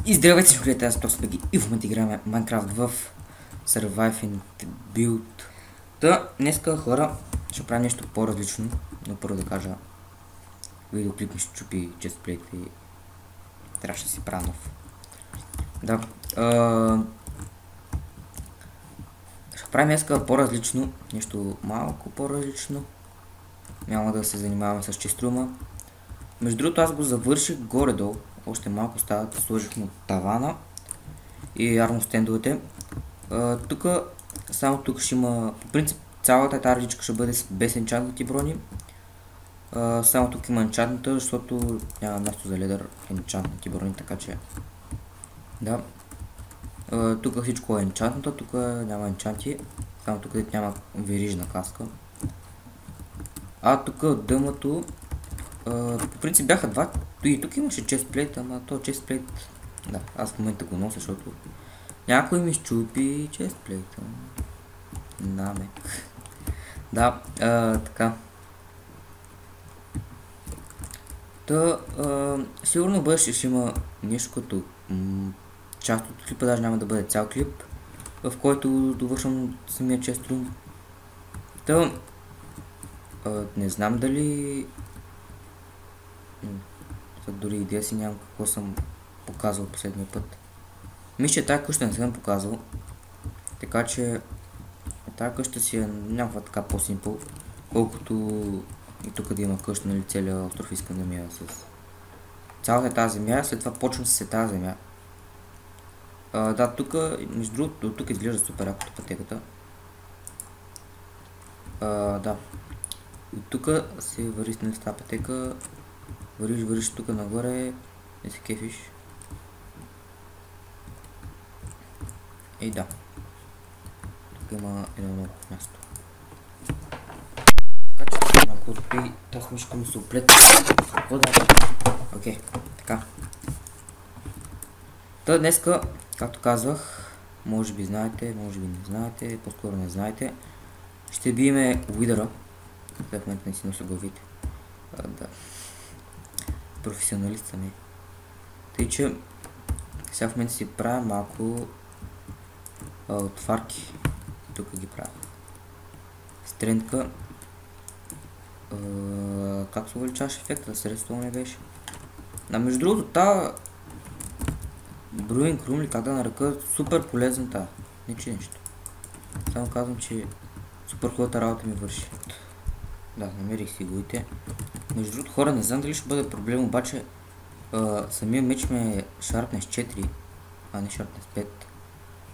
И здравейте, човеките, аз Токсбеги и в момента играем Minecraft в Survive and Build. Та, днеска хора ще правя нещо по-различно, но първо да кажа, видеоклип ми ще чупи честплейт и трябваше да си правя нов. Да, ще правим днеска по-различно, нещо малко по-различно. Няма да се занимаваме с честрума. Между другото аз го завърших горе-долу. Още малко става, сложих му тавана и арно стендовете. Тук, само тук ще има, по принцип цялата тази редичка ще бъде без енчантните брони. Само тук има енчантната, защото няма място за ледър енчантните брони, така че да. Тук всичко е енчантната, тук няма енчанти, само тук няма верижна каска. А тук от дъмато, по принцип бяха два, и тук имаше честплейт, ама то честплейт, да, аз в момента го нося, защото някой ми щупи честплейта. Наме. Да, така. Та, сигурно бъдеще ще има нещо като част от клипа, даже няма да бъде цял клип, в който довършвам самия честрум. Та, не знам дали... Дори идея си нямам какво съм показвал последния път. Мисля, че тази къща не съм показвал. Така че тази къща си е някаква така по-симпл. Колкото и тук да има къща, нали, целият остров искам да ми е с цялата тази земя. След това почвам с тази земя. Да, тук, между другото, тук изглежда супер якото пътеката. Да. И тук се върви с тази пътека. Вървиш тук нагоре и се кефиш. И да. Тук има едно много място. Така че малко отпи, тази мишка му се оплета. Какво да е? Окей, така. Та днеска, както казвах, може би знаете, може би не знаете, по-скоро не знаете, ще биеме уидъра. В момента не си нося главите. Да. Професионалист съм е. Тъй, че сега в момента си правя малко отварки. Тук ги правя. Стрендка. Как се увеличаваш ефекта? Средство не беше. Между другото, тази Brewing Room ли как да нарека, супер полезна тази. Не че нещо. Само казвам, че супер хубавата работа ми върши. Да, намерих си главите. Между другото, хора, не знам дали ще бъде проблем, обаче самия меч ме е Sharpness 4, а не Sharpness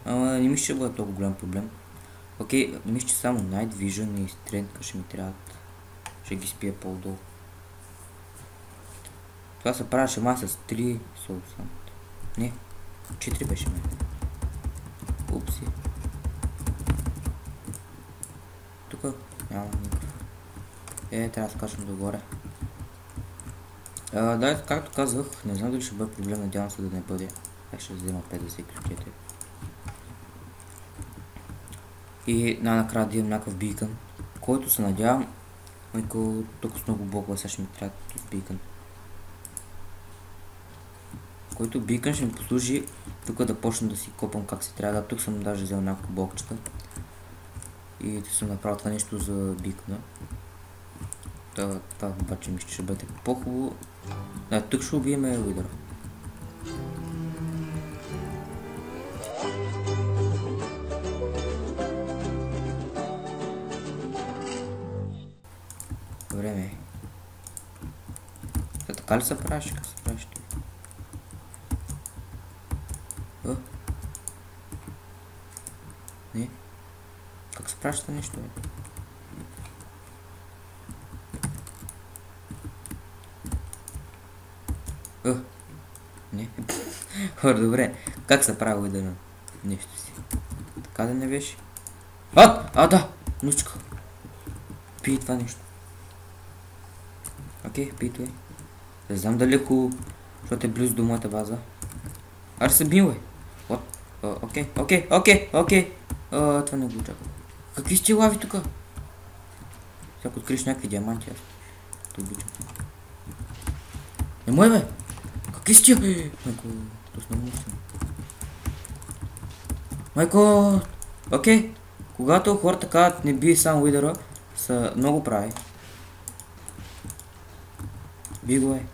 5. Не мисля, че бъде толкова голям проблем. Окей, мисля, че само Night Vision и Strength ще ми трябват. Ще ги спия по-долу. Това се правеше маса с 3 соуса. Не, 4 беше мен. Упси. Тук няма никакъв. Трябва да скачам догоре. Да, както казах, не знам дали ще бъде проблем, надявам се да не бъде. Ще взема 50 ключите. И накрая да имам някакъв бикън, който се надявам, ако тук с много блокове сега ще ми трябва този бикън. Който бикън ще ми послужи тук да почна да си копам как се трябва. Да, тук съм даже взел няколко блокчета. И да съм направил това нещо за бикъна. Това обаче мисля, че ще бъде по-хубаво. Да, тук ще убиеме уидъра. Време е. Така ли се правиш? Как се правиш ти? Не? Как се правиш това нещо? Не. Хора, добре. Как се прави уидъра? Нещо си. Така да не беше? Да! Нучка. Пий това нещо. Окей, пий това. Не знам дали е хубаво, защото е близо до моята база. Аре се бил, бе. Окей. Това не го очаква. Какви сте лави тука? Сега откриеш някакви диаманти, аз те обичам. Не мой, бе! Какви сте? Пусна му се. Майко! Окей. Когато хората казват не бий само уидъра, са много прави. Би го е.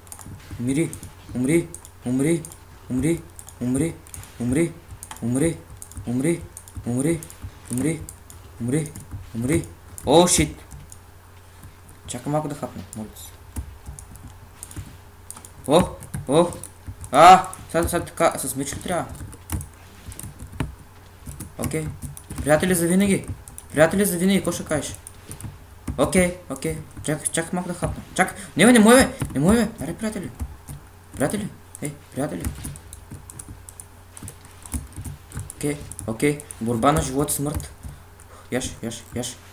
Умри. Умри. Умри. Умри. Умри. Умри. Умри. Умри. Умри. Умри. Умри. Умри. О, шит! Чакай малко да хапна. Моля се. О! О! Сега така, с меч ли трябва? Окей. Приятели за винаги. Приятели за винаги, какво ще кажеш? Окей. Чакай малко да хапна. Чакай. Не мой бе. Не мой бе. Аре, приятели. Приятели. Приятели. Окей. Борба на живот и смърт. Яш.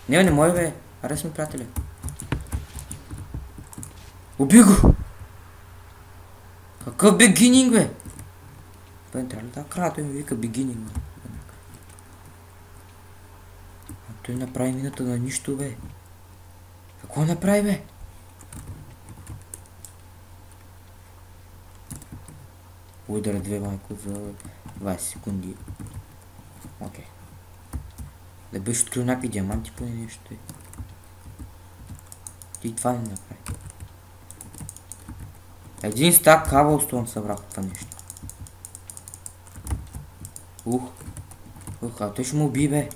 Не мой бе. Аре сме приятели. Уби го! Какъв бегининг, бе? Бе, трябва ли да края? Той ми вика бегининг, бе. А той направи мината на нищо, бе. Какво направи, бе? Уидъра 2 майко за 20 секунди. Окей. Да беше открил някакви диаманти поне нещо. И това не направи. Един стак каблстоун събрах от това нещо. А той ще му уби, бе.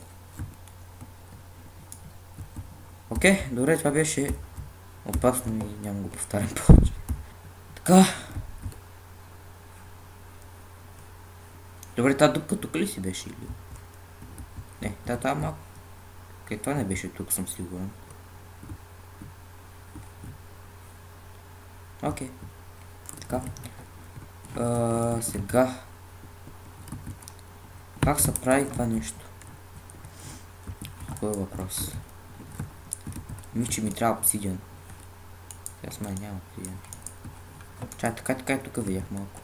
Окей, добре, това беше опасно и няма го повтарям повече. Така. Добре, тази дупка тук ли си беше или? Не, тази малко. Това не беше тук, съм сигурен. Окей. Така. Сега. Как се прави това нещо? Кой е въпрос? Мисля, ми трябва обсидиан. Аз май няма обсидиан. Така и тук видях малко.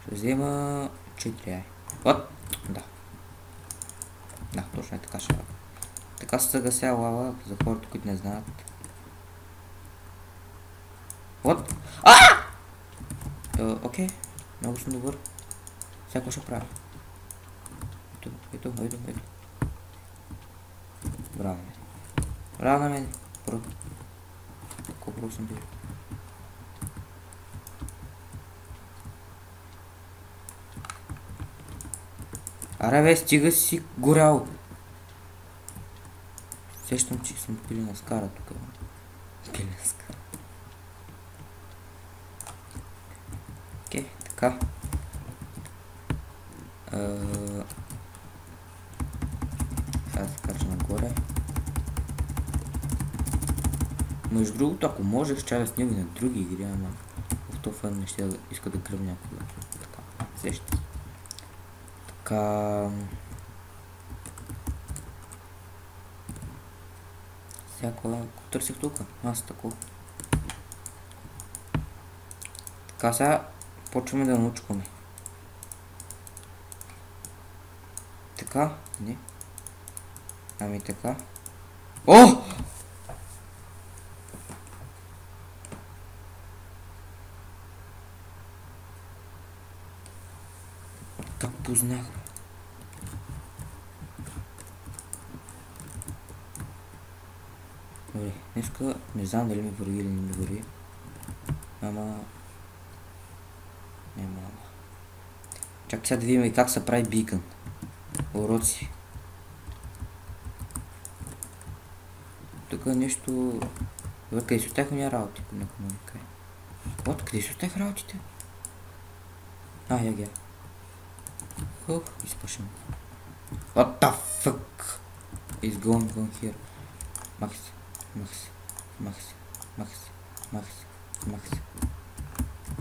Ще взема 4 ай. Вот! Да, точно е така ще работи. Така се съгася лава за хората, които не знаят. Вот! Окей, много съм добър. Всяко ще правя. Ето. Браво на мен. Колко съм бил. Аре бе, стига си горял. Сещам, че съм пилена скара тук. Пилена скара. Окей, така. Сега се кача нагоре. Между другото, ако можех, ще да снимам и на други игри, ама в този фен не ще иска да гръм някога. Така, сеща. Така... Всяко търсих тук. Аз тако. Така, сега почваме да научкаме. Така? Не. Ами така. О! Как познах? Добре, днеска не знам дали ми върви или не ми върви. Ама... Няма. Чакай сега да видим и как се прави бикън. Уроци. Тук нещо... Добре, къде си оставих уния работи? Вот, къде си оставих работите? Я ги. Изпашем. What the fuck is going on here? Max.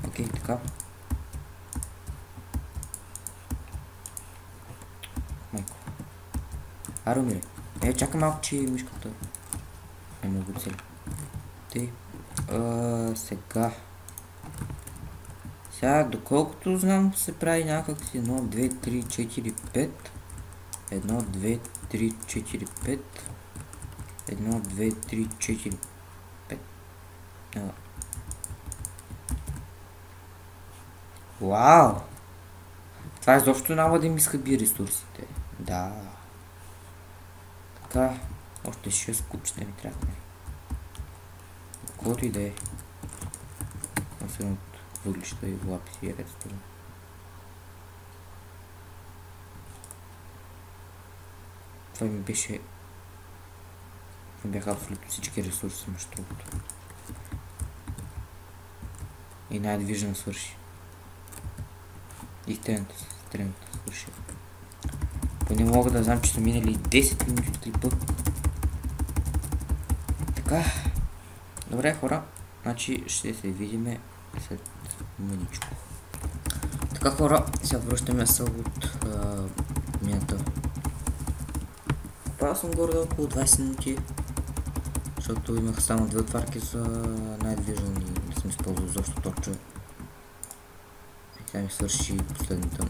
Окей, така. Майко. Аре, умире. Чакай малко, че мишката е много цели. Тъй. Сега, доколкото знам, се прави някакси 1, 2, 3, 4, 5. 1, 2, 3, 4, 5. 1, 2, 3, 4, 5. Вау! Това изобщо няма да ми изхъби ресурсите. Да. Така. Още 6 купчета ми трябва. Каквото и да е. Освен от въглища и лаписи и редстон. Това ми беше... Това бяха абсолютно всички ресурси, между другото. И най-движен свърши. И стената свърши. Поне мога да знам, че са минали 10 минути от клипа. Така. Добре, хора. Значи ще се видиме след мъничко. Така, хора, сега връщаме се от мината. Правил съм горе около 20 минути, защото имах само 2 отварки за най-движен и не съм използвал защо точно. И сега ми свърши последната.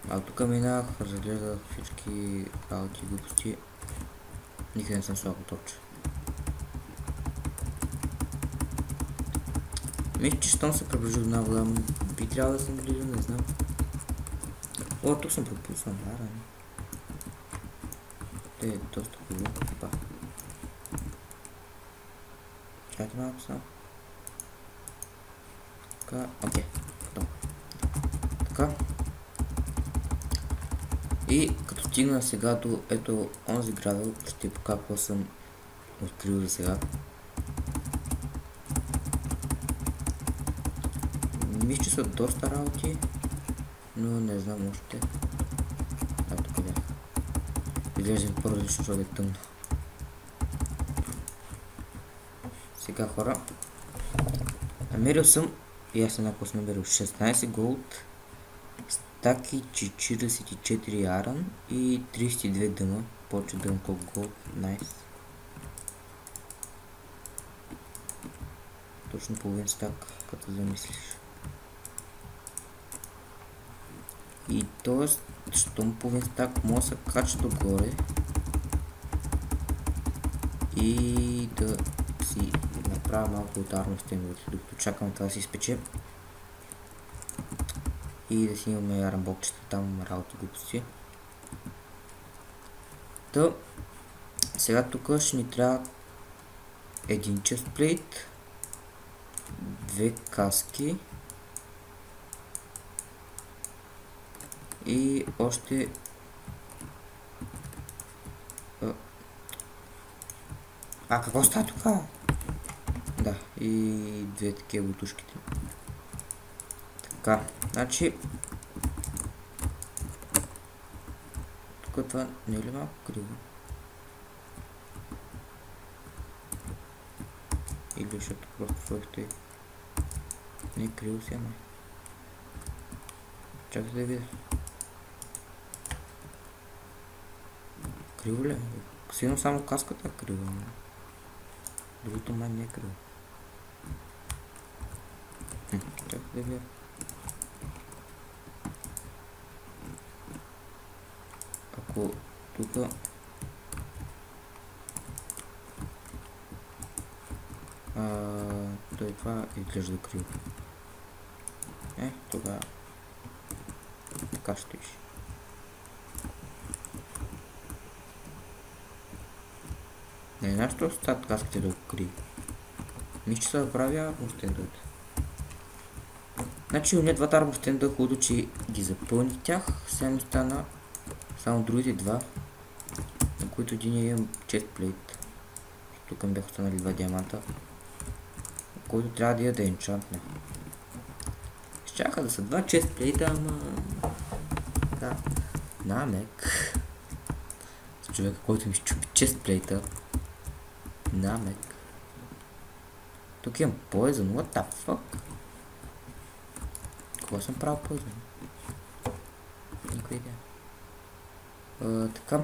А тук минах, разгледах всички работи и глупости. Никъде не съм слагал точно. Мисля, че щом се приближи до навода, би трябвало да съм близо, не знам. О, тук съм пропуснал, да, рано. Те е доста хубаво. Опа. Чакайте малко само. Така, окей. Готово. Така. И като стигна сега до ето онзи градъл, ще покажа какво съм открил за сега. Мисля, че са доста работи, но не знам още. А, тук бях. Изглежда по-различно, защото е тъмно. Сега, хора, намерил съм, и аз еднакво съм намерил 16 голд, стаки 44 аран и 32 дъма. Повече дъм колко голд, найс. Точно половин стак, като замислиш. И т.е. щом половин стак може да се кача догоре и да си направя малко от армостен, докато чакам това да си изпече и да си имаме арамбокчета там, работи глупости. Та, сега тук ще ни трябва един честплейт, 2 каски и още какво става тук? Да, и 2 такива бутушките. Така, значи тук това не е ли малко криво? Или защото просто сложих и не е криво си, ама. Чакай да видя. Криво ли? Сигурно само каската е криво. Другото май не е криво. Чакай да видя. Ако тук той това изглежда криво. Тогава така ще виж. Не знам, що стават каските да криво. Мисля, че се направя армостендът. Значи уния двата армостенда хубаво, че ги запълних тях. Сега ми стана само другите два, на които един имам честплейт. Тук ми бяха останали 2 диаманта, който трябва да я да енчантне. Щяха да са 2 честплейта, ама... Да. Намек. С човека, който ми щупи честплейта. Намек. Тук имам поезън, what the fuck? Какво съм правил поезън? Никой идея. Така.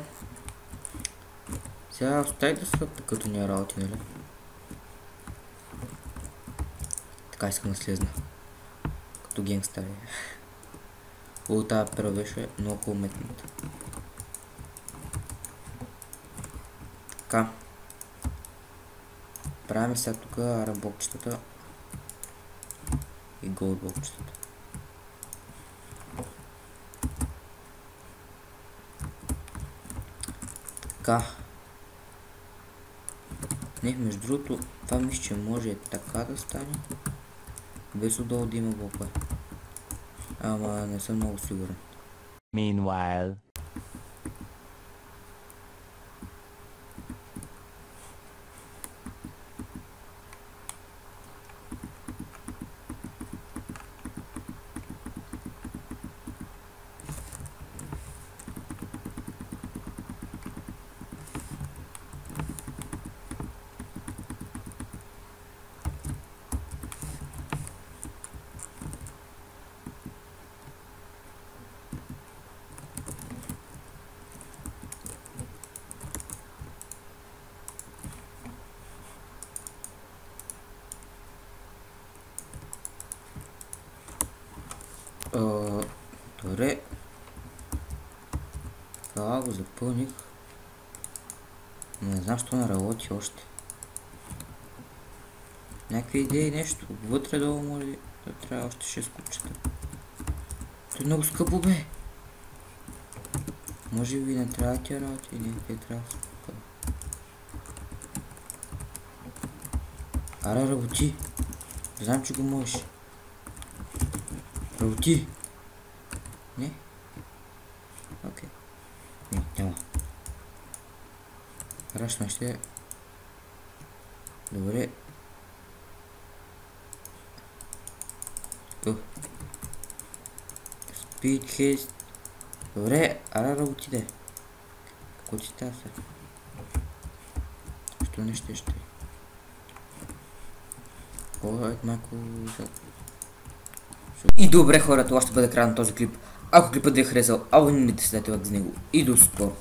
Сега остави да са като ня работи, нали? Така искам да слезна. Като генгстър. О, тази пера беше много уметната. Така. Правим сега тук арабокчетата и голдблокчетата. Така. Не, между другото, това мисля, че може така да стане. Без отдолу да има блокове. Ама не съм много сигурен. Meanwhile. Добре. Това го запълних. Но не знам, що не работи още. Някакви идеи, нещо. Вътре долу може да трябва още 6 купчета. Това е много скъпо, бе. Може би не трябва тия работи, не трябва да се покъда. Ара, работи. Знам, че го можеш. Работи. Не? Окей. Не, няма. Рашна ще е. Добре. Speed haste. Добре, ара работи де. Какво ти става сега? Що не ще? Ой, малко... И добре, хора, това ще бъде края на този клип. Ако клипът ви е харесал, абонирайте се за него и до скоро.